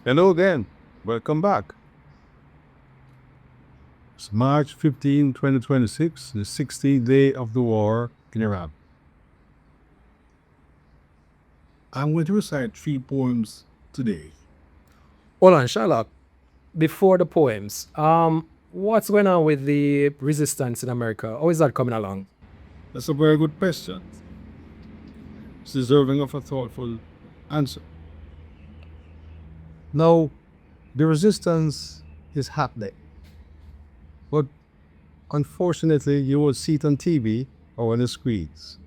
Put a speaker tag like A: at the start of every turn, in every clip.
A: Hello again. Welcome back. It's March 15, 2026, the 60th day of the war in Iran. I'm going to recite 3 poems today.
B: Hold on, Shylock. Before the poems, what's going on with the resistance in America? How is that coming along?
A: That's a very good question. It's deserving of a thoughtful answer. Now, the resistance is happening. But unfortunately, you will see it on TV or on the screens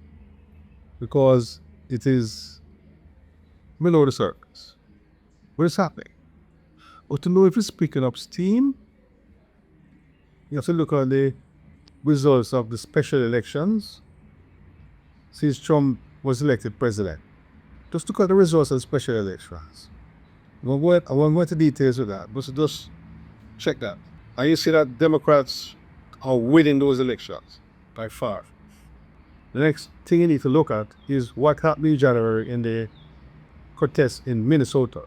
A: because it is below the surface. But it's happening. But to know if it's picking up steam, you have to look at the results of the special elections since Trump was elected president. Just look at the results of the special elections. I won't go into details with that, but just check that. And you see that Democrats are winning those elections by far. The next thing you need to look at is what happened in January in the protests in Minnesota,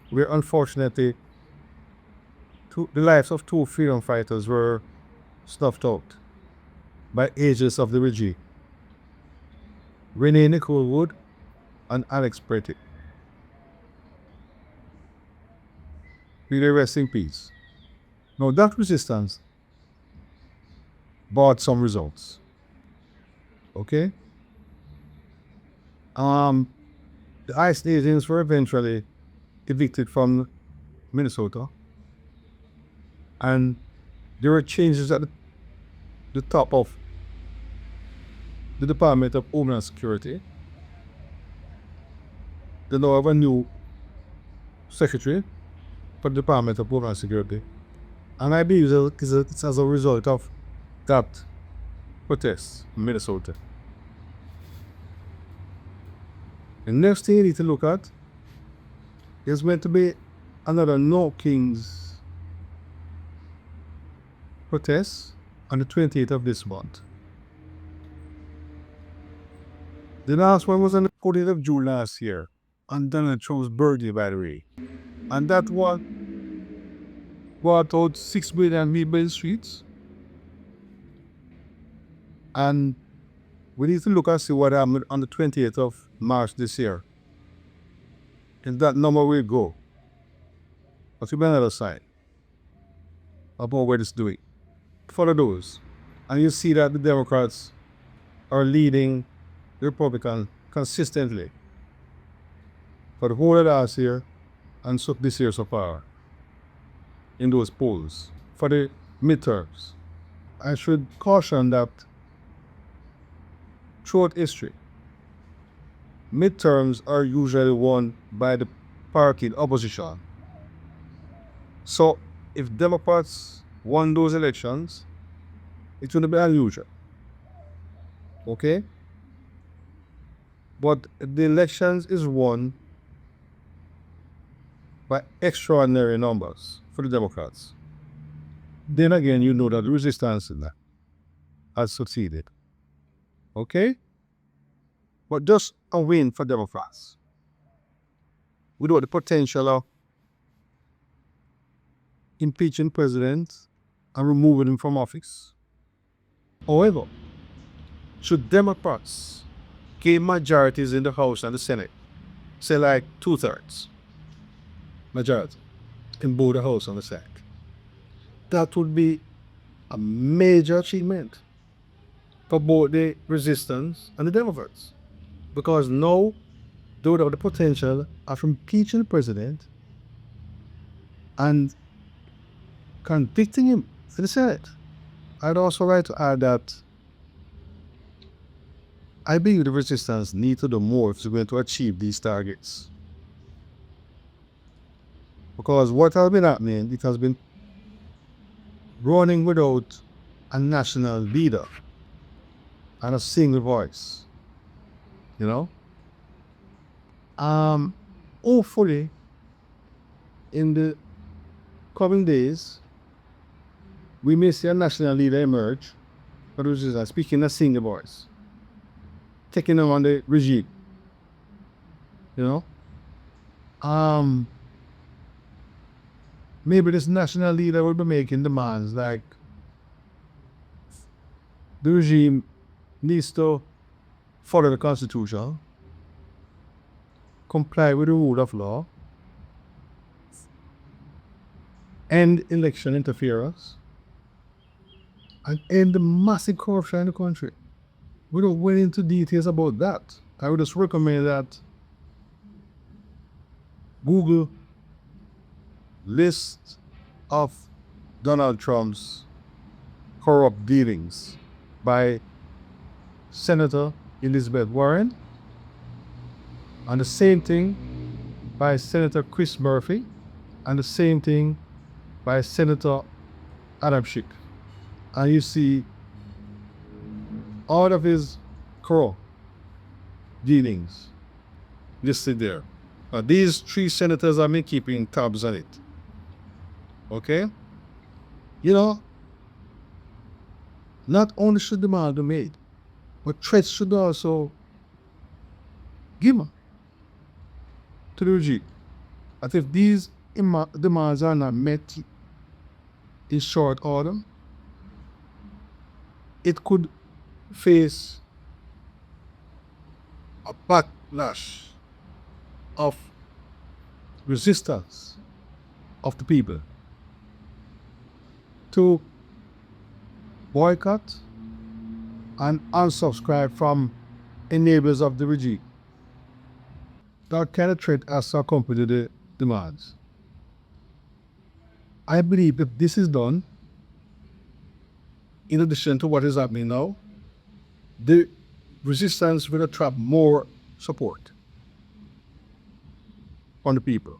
A: where unfortunately the lives of two freedom fighters were snuffed out by agents of the regime. Renee Nicole Wood and Alex Pretty. May they rest in peace. Now that resistance brought some results. Okay? The ICE agents were eventually evicted from Minnesota, and there were changes at the top of the Department of Homeland Security. They now have a new secretary for the Department of Homeland Security. And I believe it's as a result of that protest in Minnesota. The next thing you need to look at is going to be another No Kings protest on the 28th of this month. The last one was on the 14th of June last year, on Donald Trump's birthday, by the way. And that one brought out 6 million people in the streets. And we need to look and see what happened on the 28th of March this year. And that number will go. But we'll be another sign about what it's doing. Follow those. And you see that the Democrats are leading the Republicans consistently for the whole of last year and so this year so far in those polls for the midterms. I should caution that throughout history, midterms are usually won by the party in opposition. So if Democrats won those elections, it wouldn't be unusual. Okay? But the elections is won by extraordinary numbers for the Democrats. Then again, you know that the resistance in that has succeeded. Okay? But just a win for Democrats without the potential of impeaching presidents and removing him from office. However, should Democrats gain majorities in the House and the Senate, say like 2/3 majority in both the House and the Senate, that would be a major achievement for both the resistance and the Democrats. Because now they would have the potential of impeaching the president and convicting him for the Senate. I'd also like to add that I believe the resistance needs to do more if they're going to achieve these targets. Because what has been happening, it has been running without a national leader and a single voice. You know? Hopefully, in the coming days, we may see a national leader emerge, but which is speaking a single voice, taking on the regime. You know? maybe this national leader will be making demands like the regime needs to follow the constitution, comply with the rule of law, end election interference, and end the massive corruption in the country. We don't went into details about that. I would just recommend that Google list of Donald Trump's corrupt dealings by Senator Elizabeth Warren, and the same thing by Senator Chris Murphy, and the same thing by Senator Adam Schiff. And you see all of his corrupt dealings listed there. These three senators have been keeping tabs on it. Okay? You know, not only should demand be made, but threats should also given to the regime. That if these demands are not met in short order, it could face a backlash of resistance of the people to boycott and unsubscribe from enablers of the regime. That kind of threat has to accompany the demands. I believe if this is done, in addition to what is happening now, the resistance will attract more support from the people.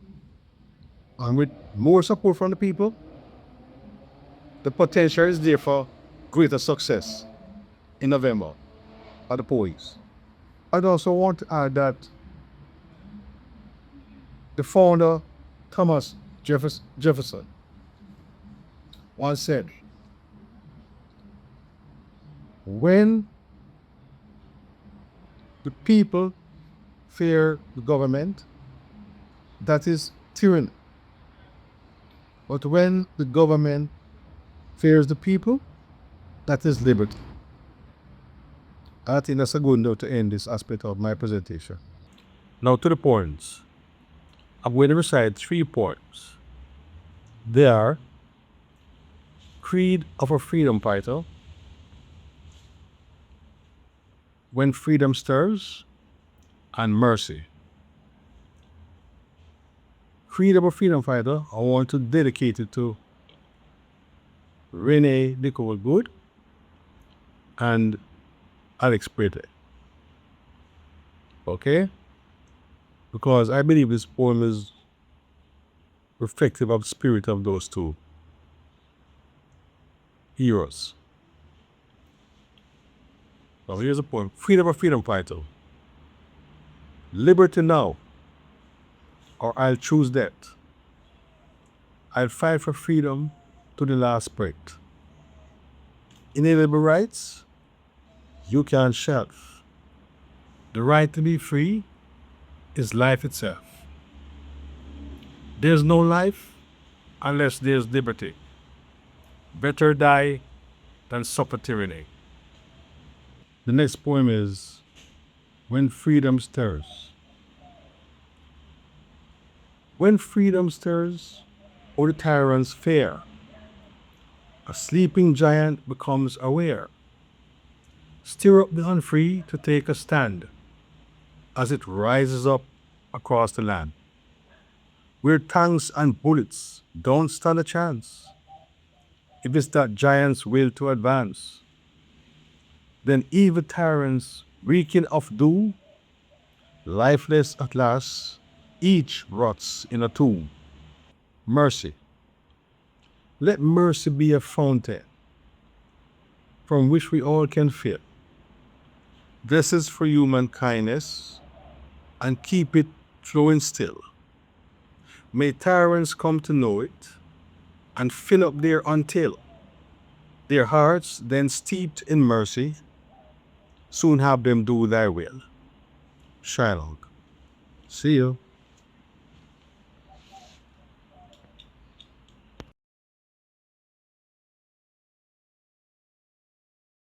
A: And with more support from the people, the potential is there for greater success in November at the polls. I'd also want to add that the founder, Thomas Jefferson, once said, when the people fear the government, that is tyranny. But when the government fears the people, that is liberty. I think that's a good note to end this aspect of my presentation. Now to the points. I'm going to recite 3 points. They are Creed of a Freedom Fighter, When Freedom Stirs, and Mercy. Creed of a Freedom Fighter, I want to dedicate it to Renee Nicole Good and Alex Prete. Okay? Because I believe this poem is reflective of the spirit of those two heroes. Now here's a poem. Freedom of a Freedom Fighter. Liberty now, or I'll choose death. I'll fight for freedom to the last breath. Inalienable rights, you can't shelf. The right to be free is life itself. There's no life unless there's liberty. Better die than suffer tyranny. The next poem is When Freedom Stirs. When freedom stirs, or the tyrant's fear, a sleeping giant becomes aware. Stir up the unfree to take a stand as it rises up across the land, where tanks and bullets don't stand a chance. If it's that giant's will to advance, then evil tyrants reeking of doom, lifeless at last, each rots in a tomb. Mercy. Let mercy be a fountain from which we all can fill. This is for human kindness, and keep it flowing still. May tyrants come to know it and fill up their until. Their hearts, then steeped in mercy, soon have them do thy will. Shylock. See you.